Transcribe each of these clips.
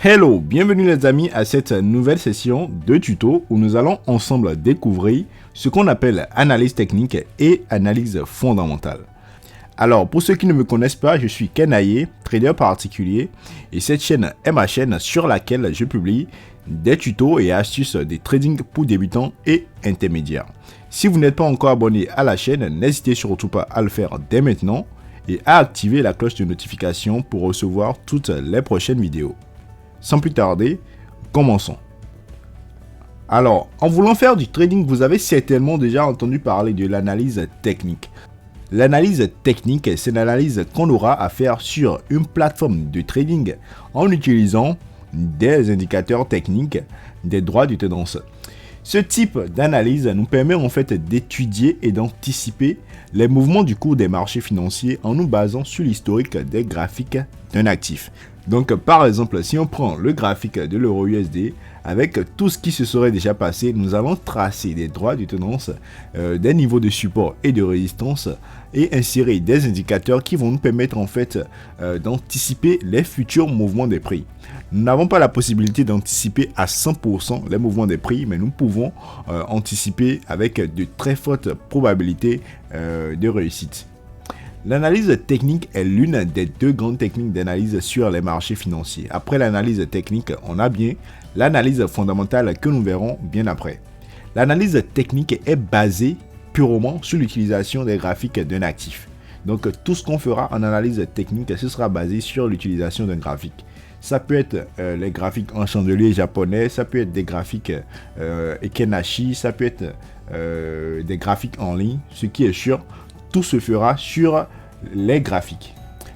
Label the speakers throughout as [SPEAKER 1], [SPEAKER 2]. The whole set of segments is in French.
[SPEAKER 1] Hello, bienvenue les amis à cette nouvelle session de tuto où nous allons ensemble découvrir ce qu'on appelle analyse technique et analyse fondamentale. Alors pour ceux qui ne me connaissent pas, je suis Kenaye, trader particulier et cette chaîne est ma chaîne sur laquelle je publie des tutos et astuces de trading pour débutants et intermédiaires. Si vous n'êtes pas encore abonné à la chaîne, n'hésitez surtout pas à le faire dès maintenant et à activer la cloche de notification pour recevoir toutes les prochaines vidéos. Sans plus tarder, commençons. Alors, en voulant faire du trading, vous avez certainement déjà entendu parler de l'analyse technique. L'analyse technique, c'est l'analyse qu'on aura à faire sur une plateforme de trading en utilisant des indicateurs techniques, des droits de tendance. Ce type d'analyse nous permet en fait d'étudier et d'anticiper les mouvements du cours des marchés financiers en nous basant sur l'historique des graphiques d'un actif. Donc par exemple, si on prend le graphique de l'euro USD, avec tout ce qui se serait déjà passé, nous allons tracer des droits de tendance, des niveaux de support et de résistance et insérer des indicateurs qui vont nous permettre en fait d'anticiper les futurs mouvements des prix. Nous n'avons pas la possibilité d'anticiper à 100% les mouvements des prix, mais nous pouvons anticiper avec de très fortes probabilités de réussite. L'analyse technique est l'une des deux grandes techniques d'analyse sur les marchés financiers. Après l'analyse technique, on a bien l'analyse fondamentale que nous verrons bien après. L'analyse technique est basée purement sur l'utilisation des graphiques d'un actif. Donc tout ce qu'on fera en analyse technique, ce sera basé sur l'utilisation d'un graphique. Ça peut être les graphiques en chandelier japonais, ça peut être des graphiques Ekenashi, ça peut être des graphiques en ligne. Ce qui est sûr, tout se fera sur les graphiques.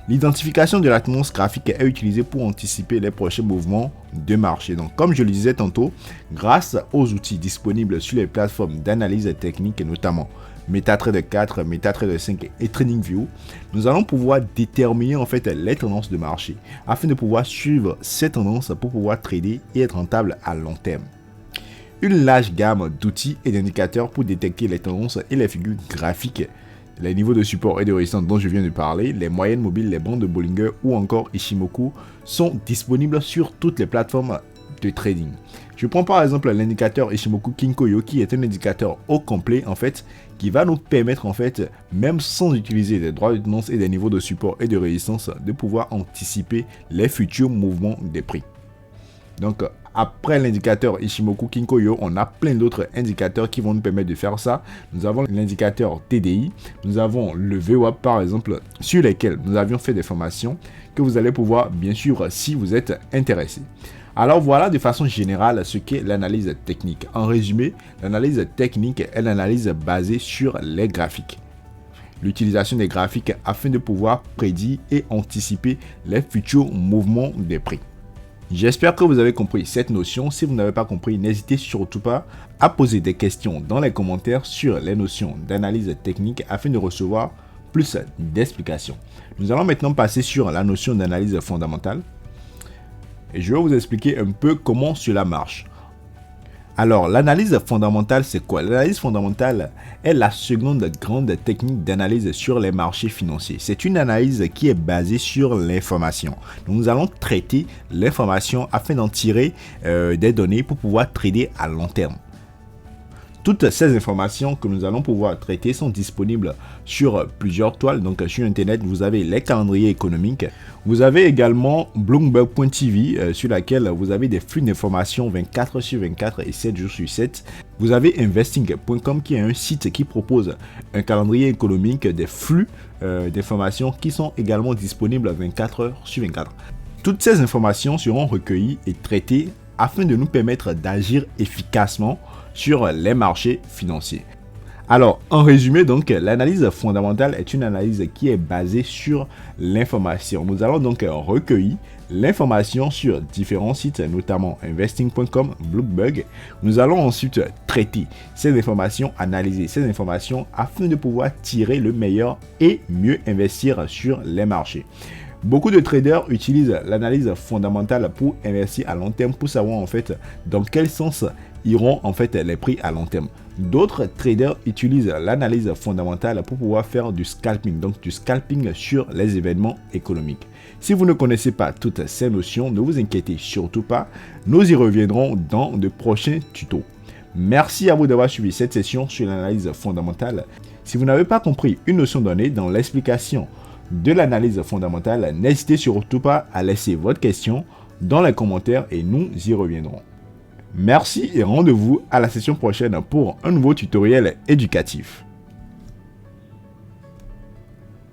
[SPEAKER 1] L'identification de la tendance graphique est utilisée pour anticiper les prochains mouvements de marché. Donc, comme je le disais tantôt, grâce aux outils disponibles sur les plateformes d'analyse technique, et notamment MetaTrader 4, MetaTrader 5 et TradingView, nous allons pouvoir déterminer en fait les tendances de marché afin de pouvoir suivre ces tendances pour pouvoir trader et être rentable à long terme. Une large gamme d'outils et d'indicateurs pour détecter les tendances et les figures graphiques, les niveaux de support et de résistance dont je viens de parler, les moyennes mobiles, les bandes de Bollinger ou encore Ichimoku sont disponibles sur toutes les plateformes de trading. Je prends par exemple l'indicateur Ichimoku Kinkoyo qui est un indicateur au complet en fait qui va nous permettre en fait, même sans utiliser des droits de tendance et des niveaux de support et de résistance, de pouvoir anticiper les futurs mouvements des prix. Donc après l'indicateur Ichimoku Kinkoyo, on a plein d'autres indicateurs qui vont nous permettre de faire ça. Nous avons l'indicateur TDI, nous avons le VWAP par exemple, sur lesquels nous avions fait des formations que vous allez pouvoir bien suivre si vous êtes intéressé. Alors voilà de façon générale ce qu'est l'analyse technique. En résumé, l'analyse technique est l'analyse basée sur les graphiques. L'utilisation des graphiques afin de pouvoir prédire et anticiper les futurs mouvements des prix. J'espère que vous avez compris cette notion. Si vous n'avez pas compris, n'hésitez surtout pas à poser des questions dans les commentaires sur les notions d'analyse technique afin de recevoir plus d'explications. Nous allons maintenant passer sur la notion d'analyse fondamentale. Et je vais vous expliquer un peu comment cela marche. Alors, l'analyse fondamentale, c'est quoi? L'analyse fondamentale est la seconde grande technique d'analyse sur les marchés financiers. C'est une analyse qui est basée sur l'information. Nous allons traiter l'information afin d'en tirer des données pour pouvoir trader à long terme. Toutes ces informations que nous allons pouvoir traiter sont disponibles sur plusieurs toiles. Donc sur Internet, vous avez les calendriers économiques. Vous avez également Bloomberg.tv sur laquelle vous avez des flux d'informations 24 sur 24 et 7 jours sur 7. Vous avez Investing.com qui est un site qui propose un calendrier économique des flux d'informations qui sont également disponibles 24 heures sur 24. Toutes ces informations seront recueillies et traitées afin de nous permettre d'agir efficacement sur les marchés financiers. Alors, en résumé, donc, l'analyse fondamentale est une analyse qui est basée sur l'information. Nous allons donc recueillir l'information sur différents sites, notamment Investing.com, Bloomberg. Nous allons ensuite traiter ces informations, analyser ces informations afin de pouvoir tirer le meilleur et mieux investir sur les marchés. Beaucoup de traders utilisent l'analyse fondamentale pour investir à long terme, pour savoir en fait dans quel sens iront en fait les prix à long terme. D'autres traders utilisent l'analyse fondamentale pour pouvoir faire du scalping, donc du scalping sur les événements économiques. Si vous ne connaissez pas toutes ces notions, ne vous inquiétez surtout pas, nous y reviendrons dans de prochains tutos. Merci à vous d'avoir suivi cette session sur l'analyse fondamentale. Si vous n'avez pas compris une notion donnée dans l'explication de l'analyse fondamentale, n'hésitez surtout pas à laisser votre question dans les commentaires et nous y reviendrons. Merci et rendez-vous à la session prochaine pour un nouveau tutoriel éducatif.